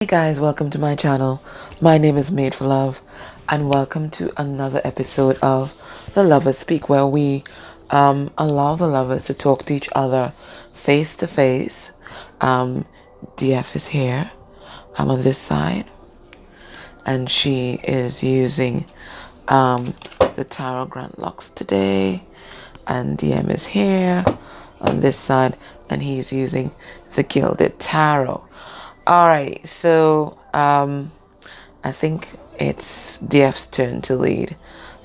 Hey guys, welcome to my channel. My name is Made for Love and welcome to another episode of the Lovers Speak, where we allow the lovers to talk to each other face to face. DF is here. I'm on this side and she is using the Tarot Grand Locks today, and DM is here on this side and he's using the Gilded Tarot. Alright, so I think it's DF's turn to lead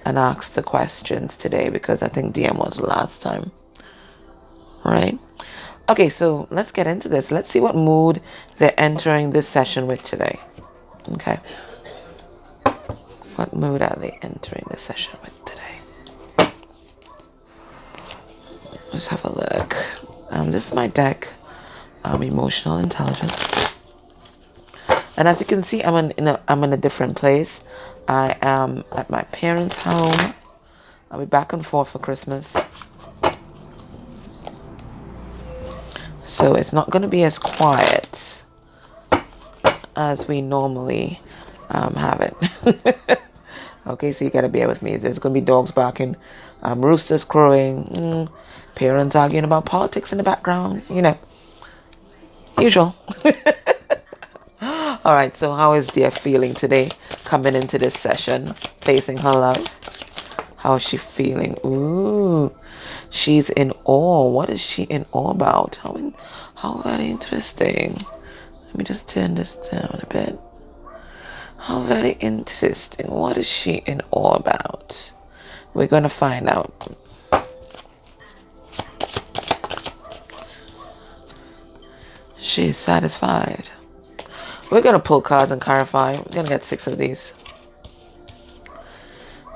and ask the questions today, because I think DM was last time. Alright? Okay, so let's get into this. Let's see what mood they're entering this session with today. Okay. What mood are they entering the session with today? Let's have a look. This is my deck, Emotional Intelligence. And as you can see, I'm in a different place. I am at my parents' home. I'll be back and forth for Christmas. So it's not going to be as quiet as we normally have it. Okay, so you got to bear with me. There's going to be dogs barking, roosters crowing, parents arguing about politics in the background. You know, usual. Alright, so how is DF feeling today coming into this session, facing her love? How is she feeling? Ooh, she's in awe. What is she in awe about? How very interesting. Let me just turn this down a bit. How very interesting. What is she in awe about? We're going to find out. She's satisfied. We're going to pull cards and clarify. We're going to get 6 of these.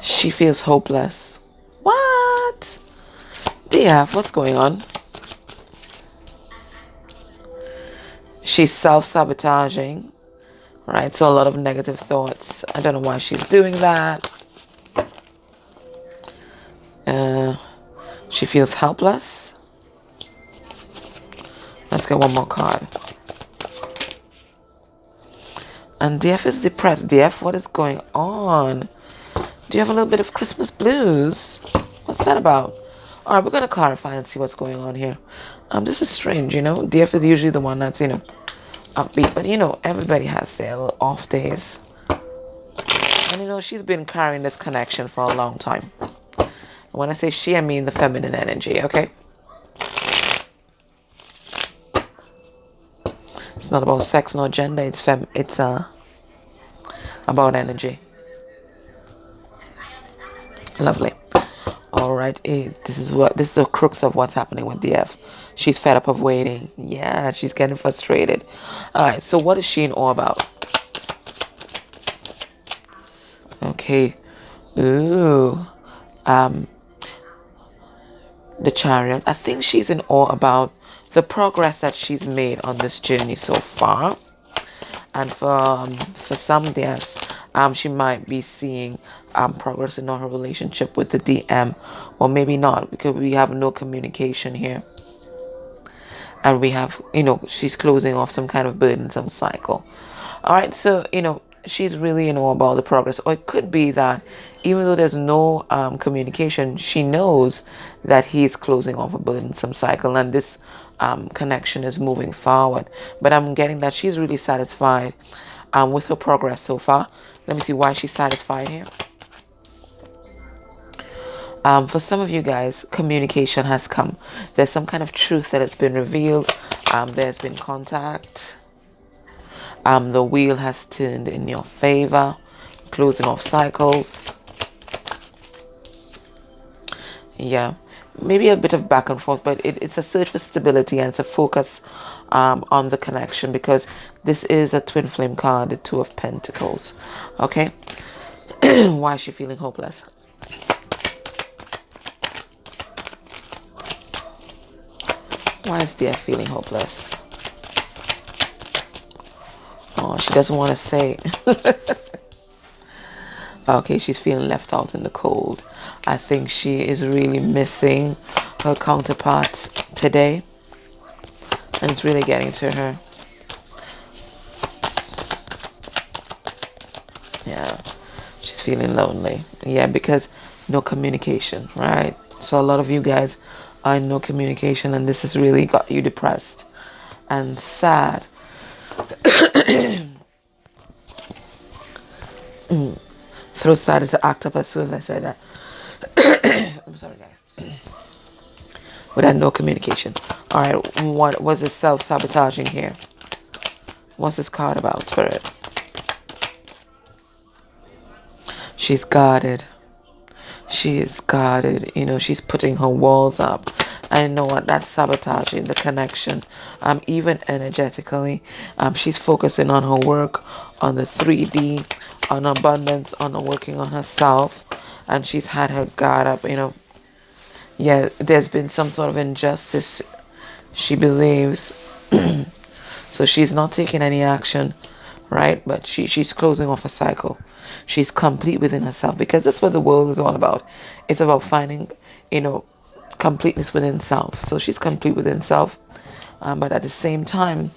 She feels hopeless. What? DF, what's going on? She's self-sabotaging. Right, so a lot of negative thoughts. I don't know why she's doing that. She feels helpless. Let's get one more card. And DF is depressed. DF, what is going on? Do you have a little bit of Christmas blues? What's that about? Alright, we're going to clarify and see what's going on here. This is strange, you know. DF is usually the one that's, upbeat. But, everybody has their little off days. And, she's been carrying this connection for a long time. And when I say she, I mean the feminine energy, okay? It's not about sex nor gender. It's about energy. Lovely. All right. This is the crux of what's happening with DF. She's fed up of waiting. Yeah, she's getting frustrated. All right. So what is she in awe about? Okay. Ooh. The Chariot. I think she's in awe about the progress that she's made on this journey so far. And for some DFs, she might be seeing progress in her relationship with the DM, or maybe not, because we have no communication here. And we have, she's closing off some kind of burdensome cycle. All right, so, she's really in awe about the progress. Or it could be that even though there's no communication, she knows that he's closing off a burdensome cycle and this connection is moving forward. But I'm getting that she's really satisfied with her progress so far. Let me see why she's satisfied here. For some of you guys, communication has come. There's some kind of truth that has been revealed. There's been contact. The wheel has turned in your favor, closing off cycles. Yeah, maybe a bit of back and forth, but it's a search for stability and it's a focus on the connection, because this is a twin flame card, the Two of Pentacles. Okay, why is she feeling hopeless? Why is DF feeling hopeless? Oh, she doesn't want to say. Okay, she's feeling left out in the cold. I think she is really missing her counterpart today. And it's really getting to her. Yeah, she's feeling lonely. Yeah, because no communication, right? So a lot of you guys are in no communication, and this has really got you depressed and sad. Throat started to act up as soon as I said that. I'm sorry, guys. Without no communication. All right, what was this self-sabotaging here? What's this card about, Spirit? She's guarded. She is guarded. You know, she's putting her walls up. I know what that's sabotaging the connection. Even energetically, she's focusing on her work, on the 3D, on abundance, on working on herself, and she's had her guard up. You know, yeah, there's been some sort of injustice, she believes. So she's not taking any action, right? But she's closing off a cycle. She's complete within herself, because that's what the world is all about. It's about finding, you know, completeness within self. So she's complete within self, but at the same time,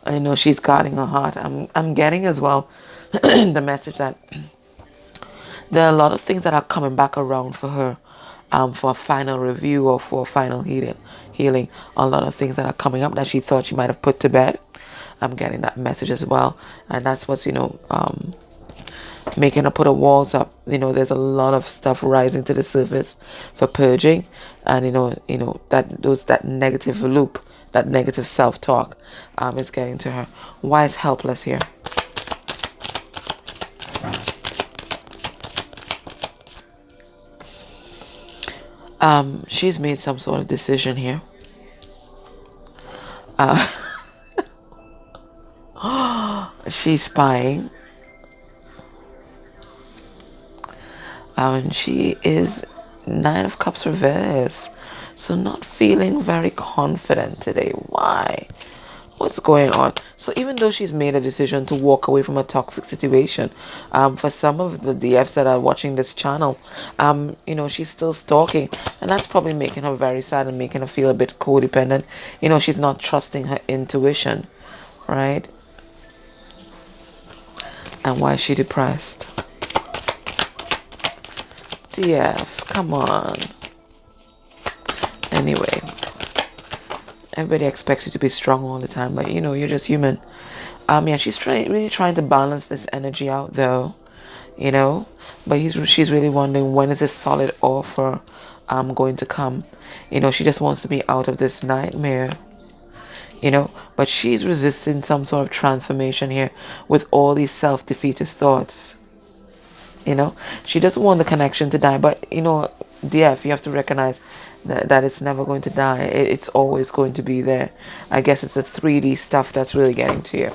I know she's guarding her heart. I'm getting as well the message that there are a lot of things that are coming back around for her, for a final review or for a final healing. A lot of things that are coming up that she thought she might have put to bed. I'm getting that message as well, and that's what's, you know, making her put her walls up. You know, there's a lot of stuff rising to the surface for purging, and you know that negative loop, that negative self-talk, is getting to her. Why is helpless here? She's made some sort of decision here. She's spying. And she is 9 of Cups reverse. So not feeling very confident today. Why? What's going on? So even though she's made a decision to walk away from a toxic situation, for some of the DFs that are watching this channel, you know, she's still stalking, and that's probably making her very sad and making her feel a bit codependent. You know, she's not trusting her intuition, right? And why is she depressed? DF, come on. Anyway, everybody expects you to be strong all the time, but you know, you're just human. Yeah, she's really trying to balance this energy out, though. You know, but she's really wondering, when is this solid offer going to come? You know, she just wants to be out of this nightmare. You know, but she's resisting some sort of transformation here with all these self-defeatist thoughts. You know, she doesn't want the connection to die, but you know, DF, you have to recognize that it's never going to die. It's always going to be there. I guess it's the 3D stuff that's really getting to you.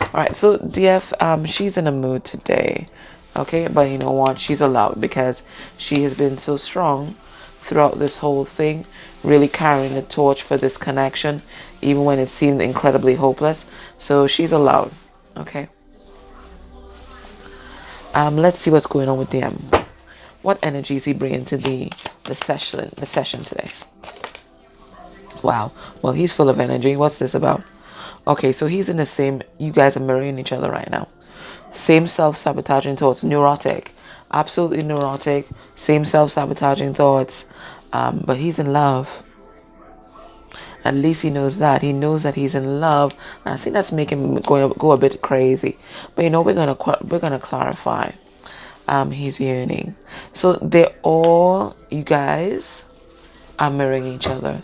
All right, so DF, she's in a mood today, okay? But you know what? She's allowed, because she has been so strong throughout this whole thing, really carrying the torch for this connection, even when it seemed incredibly hopeless. So she's allowed, okay? Let's see what's going on with DM. What energy is he bringing to the session today? Wow. Well, he's full of energy. What's this about? Okay, so he's in the same... You guys are mirroring each other right now. Same self-sabotaging thoughts. Neurotic. Absolutely neurotic. Same self-sabotaging thoughts. But he's in love. At least he knows that. He knows that he's in love. And I think that's making him go a bit crazy. But you know, we're gonna clarify. He's yearning. So they're all... You guys are mirroring each other.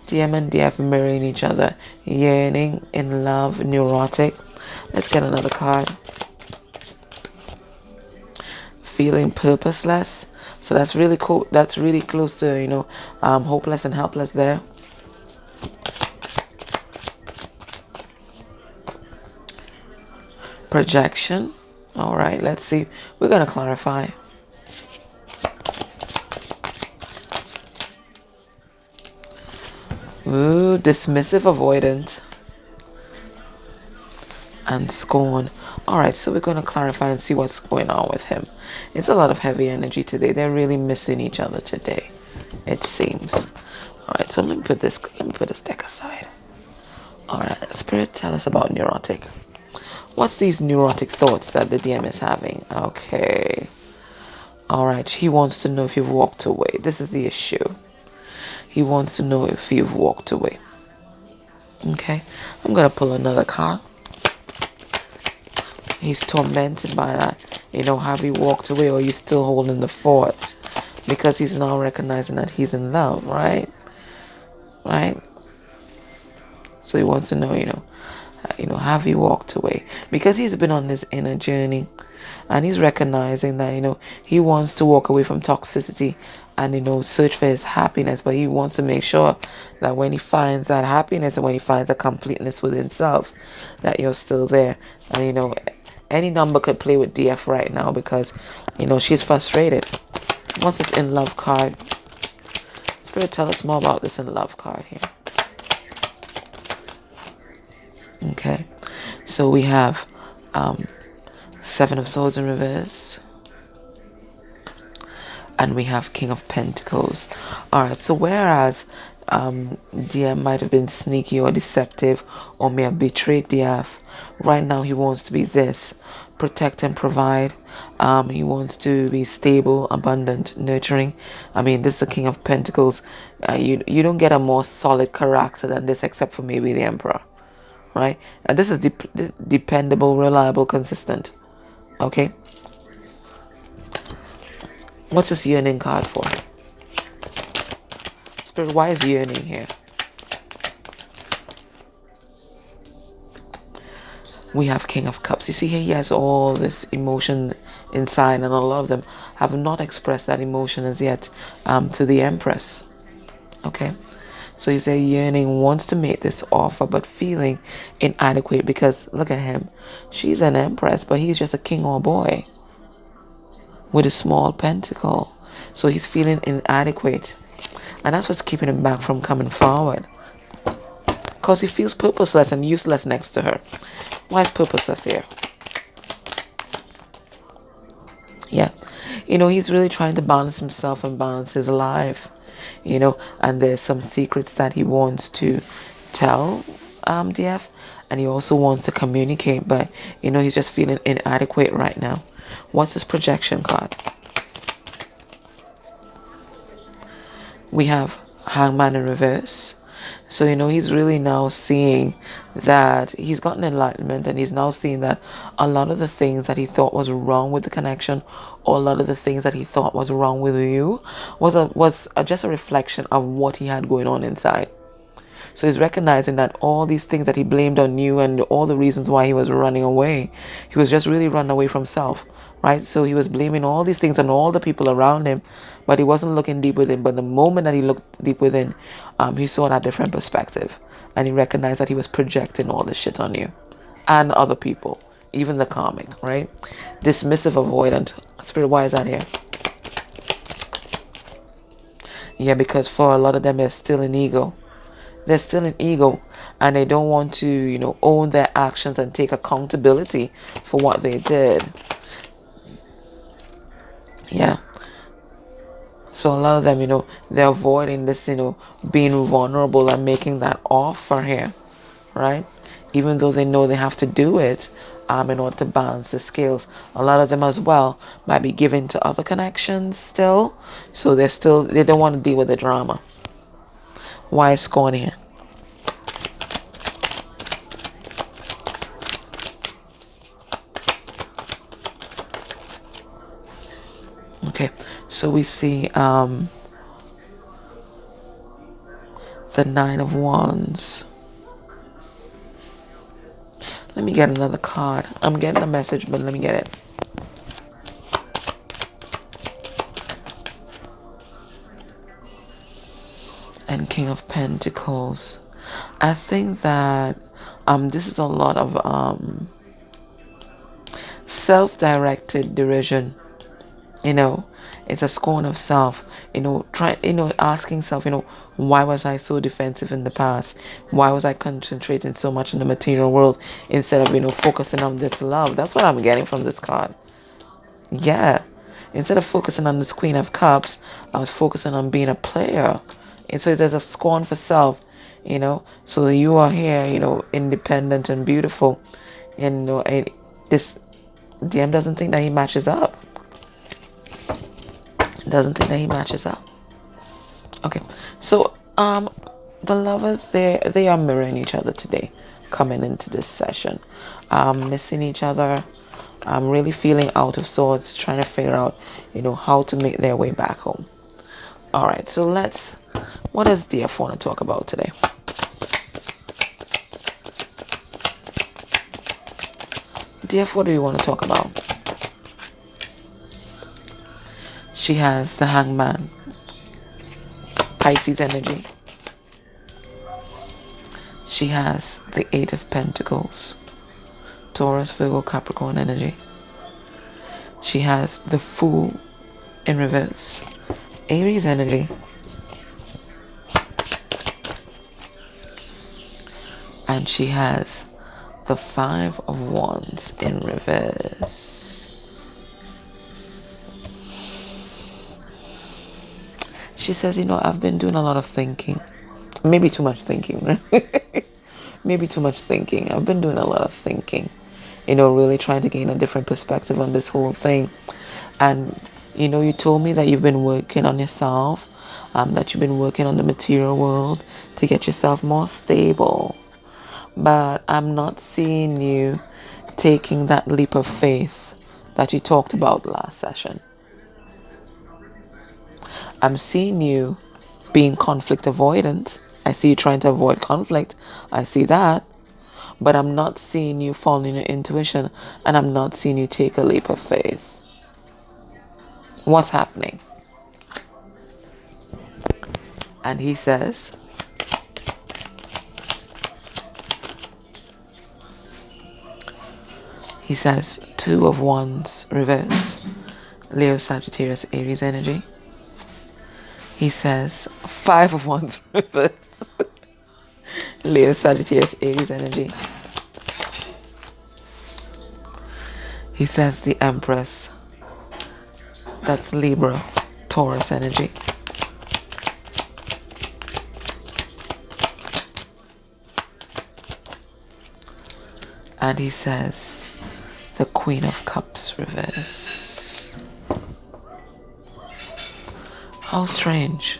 DM and DF mirroring each other. Yearning, in love, neurotic. Let's get another card. Feeling purposeless. So that's really cool. That's really close to, you know, hopeless and helpless there. Projection. All right, let's see. We're going to clarify. Ooh, dismissive, avoidant, and scorn. All right, so we're going to clarify and see what's going on with him. It's a lot of heavy energy today. They're really missing each other today, it seems. All right, so let me put this deck aside. All right, Spirit, tell us about neurotic. What's these neurotic thoughts that the DM is having? Okay. All right. He wants to know if you've walked away. This is the issue. He wants to know if you've walked away. Okay. I'm going to pull another card. He's tormented by that. Have you walked away, or are you still holding the fort? Because he's now recognizing that he's in love, right? Right? So he wants to know, have you walked away? Because he's been on this inner journey, and he's recognizing that, he wants to walk away from toxicity and, search for his happiness. But he wants to make sure that when he finds that happiness and when he finds a completeness within himself, that you're still there. And, any number could play with DF right now because, she's frustrated. What's this in love card? Spirit, tell us more about this in love card here. Okay, so we have Seven of Swords in reverse, and we have King of Pentacles. All right, so whereas DM might have been sneaky or deceptive or may have betrayed DF, right now he wants to be this: protect and provide. He wants to be stable, abundant, nurturing. This is the King of Pentacles. You don't get a more solid character than this, except for maybe the Emperor, right? And this is dependable, reliable, consistent. Okay, what's this yearning card for? Spirit, why is yearning here? We have King of Cups. You see here, he has all this emotion inside, and a lot of them have not expressed that emotion as yet to the Empress. Okay, so he's a yearning, wants to make this offer, but feeling inadequate because look at him. She's an Empress, but he's just a king or boy with a small pentacle. So he's feeling inadequate, and that's what's keeping him back from coming forward, because he feels purposeless and useless next to her. Why is purposeless here? Yeah, he's really trying to balance himself and balance his life, and there's some secrets that he wants to tell DF, and he also wants to communicate, but he's just feeling inadequate right now. What's this projection card? We have Hangman in reverse. So he's really now seeing that he's gotten enlightenment, and he's now seeing that a lot of the things that he thought was wrong with the connection, or a lot of the things that he thought was wrong with you, was just a reflection of what he had going on inside. So he's recognizing that all these things that he blamed on you and all the reasons why he was running away, he was just really running away from self, right? So he was blaming all these things on all the people around him, but he wasn't looking deep within. But the moment that he looked deep within, he saw that different perspective, and he recognized that he was projecting all this shit on you and other people, even the karmic, right? Dismissive, avoidant. Spirit, why is that here? Yeah, because for a lot of them, they're still in ego. They're still in ego, and they don't want to, own their actions and take accountability for what they did. Yeah. So a lot of them, they're avoiding this, being vulnerable and making that offer here, right? Even though they know they have to do it in order to balance the scales. A lot of them as well might be given to other connections still. So they don't want to deal with the drama. Why is scorn here? Okay, so we see the Nine of Wands. Let me get another card. I'm getting a message, but let me get it. And King of Pentacles. I think that this is a lot of self-directed derision. It's a scorn of self. Asking self, why was I so defensive in the past? Why was I concentrating so much on the material world instead of, focusing on this love? That's what I'm getting from this card. Yeah. Instead of focusing on this Queen of Cups, I was focusing on being a player. And so there's a scorn for self, So you are here, independent and beautiful, This DM doesn't think that he matches up. Doesn't think that he matches up. Okay, so the lovers, they are mirroring each other today, coming into this session, missing each other, really feeling out of sorts, trying to figure out, how to make their way back home. All right, so what does DF want to talk about today? DF, what do you want to talk about? She has the Hangman, Pisces energy. She has the Eight of Pentacles, Taurus, Virgo, Capricorn energy. She has the Fool in reverse, Aries energy. And she has the Five of Wands in reverse. She says, I've been doing a lot of thinking. Maybe too much thinking, right? Maybe too much thinking. I've been doing a lot of thinking. Really trying to gain a different perspective on this whole thing. And, you told me that you've been working on yourself, that you've been working on the material world to get yourself more stable. But I'm not seeing you taking that leap of faith that you talked about last session. I'm seeing you being conflict avoidant. I see you trying to avoid conflict. I see that. But I'm not seeing you following your intuition, and I'm not seeing you take a leap of faith. What's happening? And he says, Two of Wands reverse, Leo, Sagittarius, Aries energy. He says, Five of Wands reverse, Leo, Sagittarius, Aries energy. He says the Empress, that's Libra, Taurus energy. And he says the Queen of Cups reverse. How strange.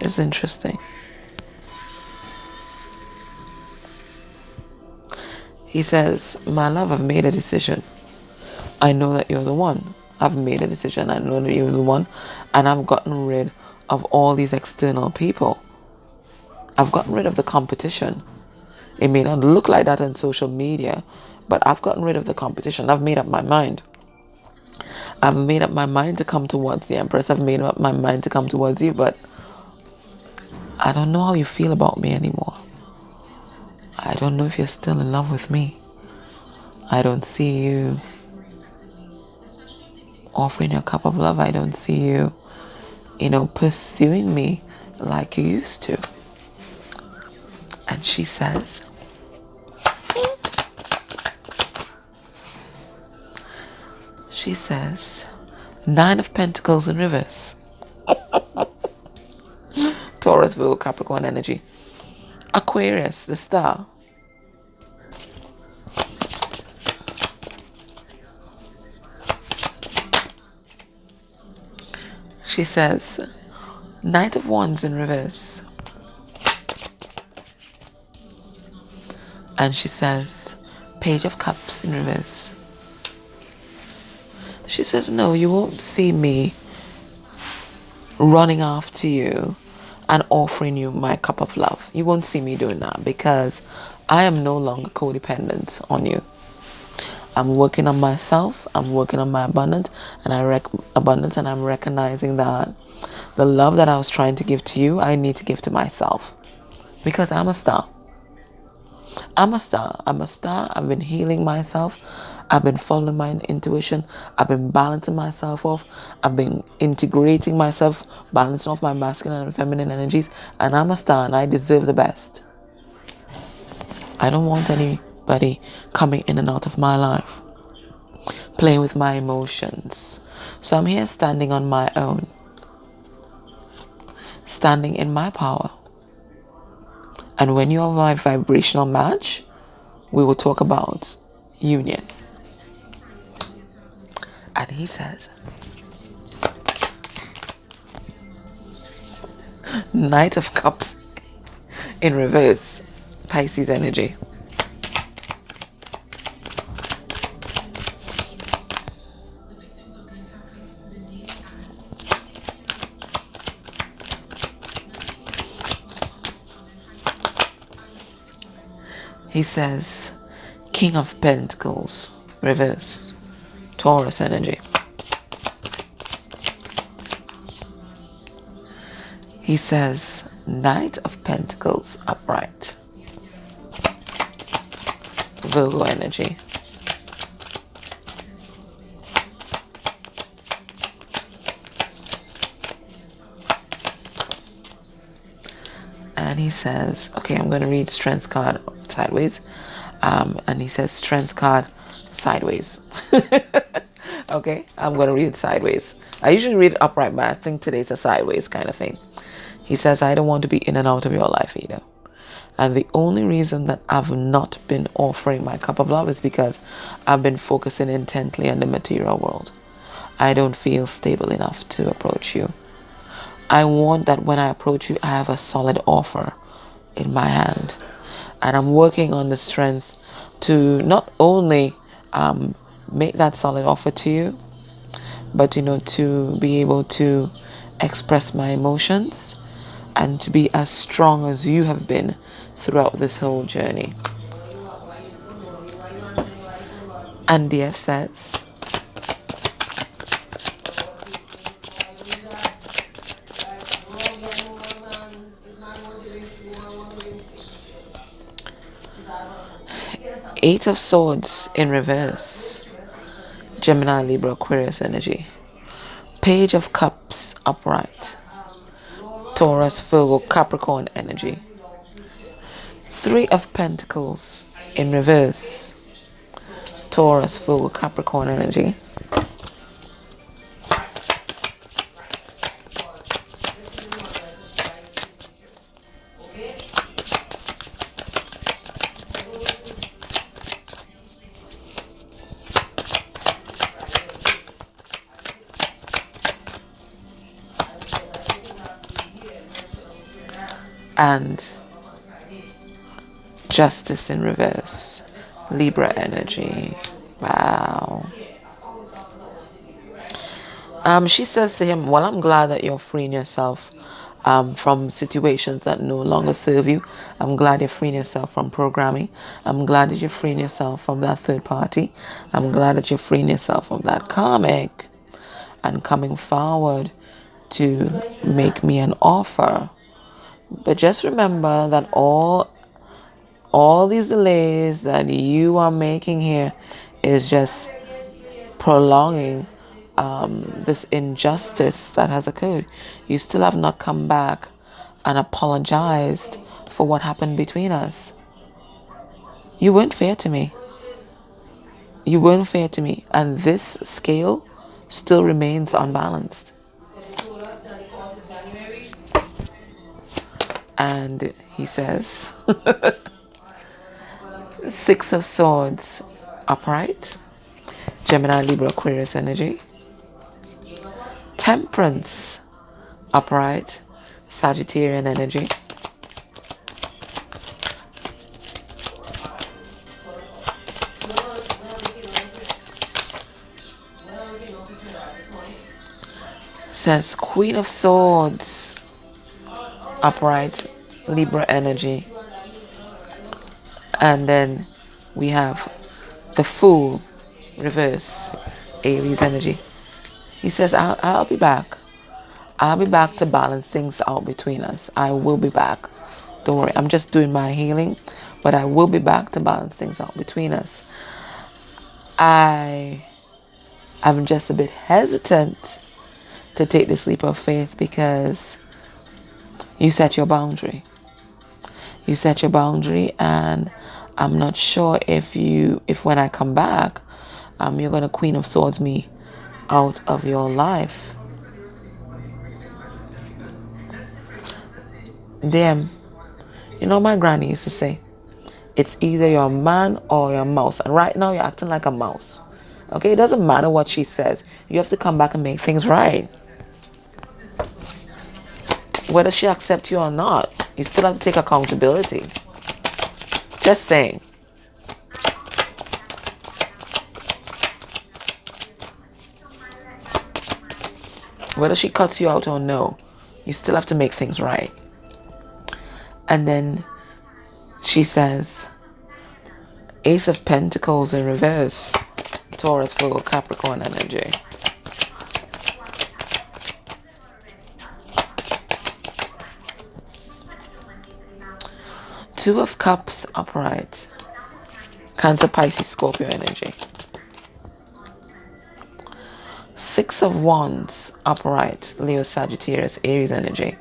It's interesting. He says, my love, I've made a decision. I know that you're the one. I've made a decision. I know that you're the one. And I've gotten rid of all these external people. I've gotten rid of the competition. It may not look like that on social media, but I've gotten rid of the competition. I've made up my mind. I've made up my mind to come towards the Empress. I've made up my mind to come towards you, but I don't know how you feel about me anymore. I don't know if you're still in love with me. I don't see you offering your cup of love. I don't see you, pursuing me like you used to. And she says, Nine of Pentacles in reverse. Taurus, Virgo, Capricorn energy. Aquarius, the star. She says, Knight of Wands in reverse. And she says, Page of Cups in reverse. She says, no, you won't see me running after you and offering you my cup of love. You won't see me doing that because I am no longer codependent on you. I'm working on myself. I'm working on my abundance, and I'm recognizing that the love that I was trying to give to you, I need to give to myself because I'm a star. I'm a star. I've been healing myself. I've been following my intuition. I've been balancing myself off. I've been integrating myself, balancing off my masculine and feminine energies. And I'm a star, and I deserve the best. I don't want anybody coming in and out of my life, playing with my emotions. So I'm here standing on my own, standing in my power. And when you are my vibrational match, we will talk about union. And he says, Knight of Cups in reverse, Pisces energy. He says, King of Pentacles, reverse, Taurus energy. He says, Knight of Pentacles, upright, Virgo energy. And he says, okay, I'm going to read Strength card sideways. And he says, Strength card sideways. Okay, I'm going to read it sideways. I usually read it upright, but I think today's a sideways kind of thing. He says, I don't want to be in and out of your life either. And the only reason that I've not been offering my cup of love is because I've been focusing intently on the material world. I don't feel stable enough to approach you. I want that when I approach you, I have a solid offer in my hand. And I'm working on the strength to not only make that solid offer to you, but, to be able to express my emotions and to be as strong as you have been throughout this whole journey. And DF says, Eight of Swords in reverse, Gemini, Libra, Aquarius energy. Page of Cups upright, Taurus, Virgo, Capricorn energy. Three of Pentacles in reverse, Taurus, Virgo, Capricorn energy. And Justice in reverse, Libra energy. Wow. She says to him, well, I'm glad that you're freeing yourself from situations that no longer serve you. I'm glad you're freeing yourself from programming. I'm glad that you're freeing yourself from that third party. I'm glad that you're freeing yourself from that karmic and coming forward to make me an offer. But just remember that all these delays that you are making here is just prolonging this injustice that has occurred. You still have not come back and apologized for what happened between us. You weren't fair to me. You weren't fair to me. And this scale still remains unbalanced. And he says, Six of Swords upright, Gemini, Libra, Aquarius energy. Temperance upright, Sagittarian energy. Says Queen of Swords upright, Libra energy. And then we have the Fool reverse, Aries energy. He says, I'll be back. I'll be back to balance things out between us. I will be back. Don't worry, I'm just doing my healing, but I will be back to balance things out between us. I'm just a bit hesitant to take this leap of faith because you set your boundary. You set your boundary, and I'm not sure if when I come back, you're gonna Queen of Swords me out of your life. Damn, my granny used to say, It's either you're a man or you're a mouse. And right now you're acting like a mouse. Okay, it doesn't matter what she says. You have to come back and make things right. Whether she accepts you or not, you still have to take accountability. Just saying. Whether she cuts you out or no, you still have to make things right. And then she says, Ace of Pentacles in reverse. Taurus, Virgo, Capricorn energy. Two of Cups upright. Cancer, Pisces, Scorpio energy. Six of Wands upright. Leo, Sagittarius, Aries energy.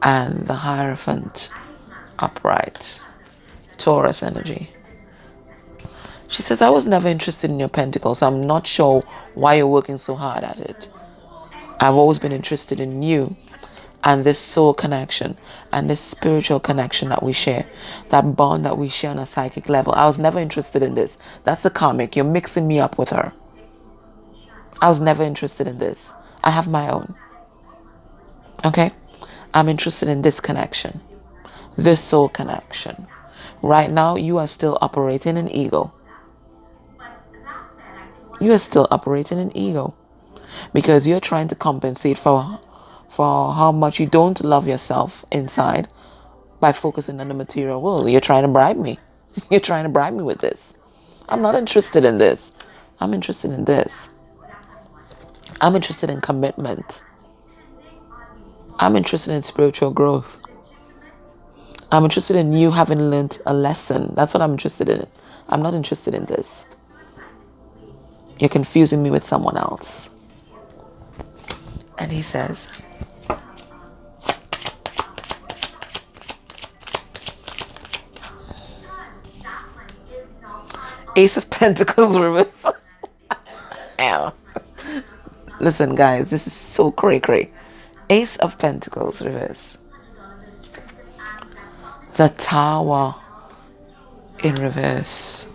And the Hierophant upright. Taurus energy. She says, I was never interested in your pentacles. I'm not sure why you're working so hard at it. I've always been interested in you and this soul connection and this spiritual connection that we share. That bond that we share on a psychic level. I was never interested in this. That's the karmic. You're mixing me up with her. I was never interested in this. I have my own. Okay? I'm interested in this connection. This soul connection. Right now, you are still operating in ego. You are still operating in ego. Because you're trying to compensate for how much you don't love yourself inside by focusing on the material world. You're trying to bribe me. You're trying to bribe me with this. I'm not interested in this. I'm interested in this. I'm interested in commitment. I'm interested in spiritual growth. I'm interested in you having learned a lesson. That's what I'm interested in. I'm not interested in this. You're confusing me with someone else. And he says, Ace of Pentacles reverse. Ow. Listen, guys, this is so cray-cray. Ace of Pentacles reverse. The Tower in reverse.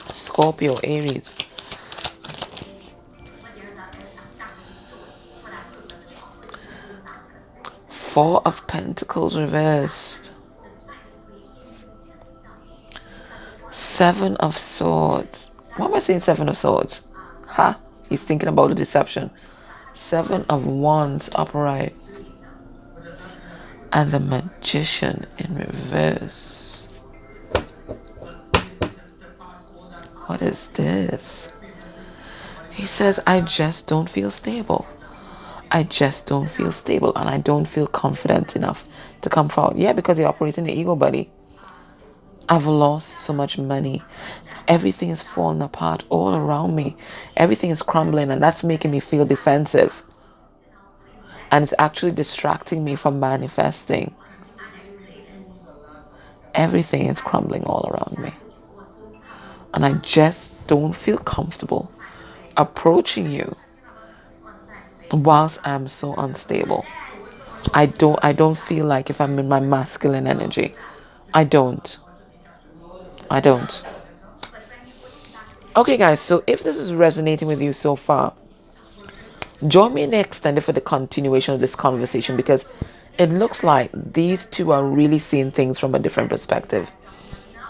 Scorpio, Aries. Four of Pentacles reversed. Seven of Swords. Why am I saying Seven of Swords? Ha! He's thinking about the deception. Seven of Wands upright. And the Magician in reverse. What is this? He says, I just don't feel stable. I just don't feel stable and I don't feel confident enough to come forward. Yeah, because you're operating the ego, buddy. I've lost so much money. Everything is falling apart all around me. Everything is crumbling and that's making me feel defensive. And it's actually distracting me from manifesting. Everything is crumbling all around me. And I just don't feel comfortable approaching you whilst I'm so unstable. I don't feel like if I'm in my masculine energy. I don't. Okay, guys, so if this is resonating with you so far, join me in the extended for the continuation of this conversation because it looks like these two are really seeing things from a different perspective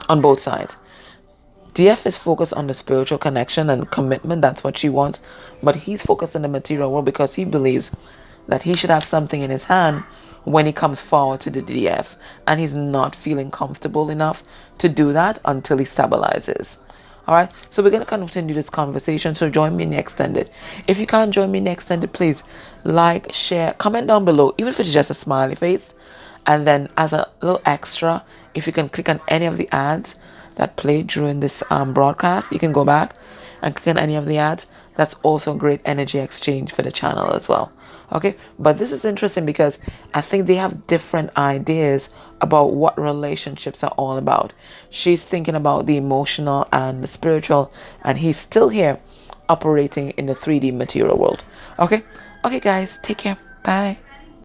on both sides. DF is focused on the spiritual connection and commitment. That's what she wants. But he's focused on the material world because he believes that he should have something in his hand when he comes forward to the DF. And he's not feeling comfortable enough to do that until he stabilizes. Alright, so we're going to continue this conversation. So join me in the extended. If you can't join me in the extended, please like, share, comment down below, even if it's just a smiley face. And then as a little extra, if you can click on any of the ads that played during this broadcast, you can go back and click on any of the ads. That's also great energy exchange for the channel as well. Okay, but this is interesting because I think they have different ideas about what relationships are all about. She's thinking about the emotional and the spiritual, and he's still here operating in the 3D material world. Okay, guys, take care. Bye.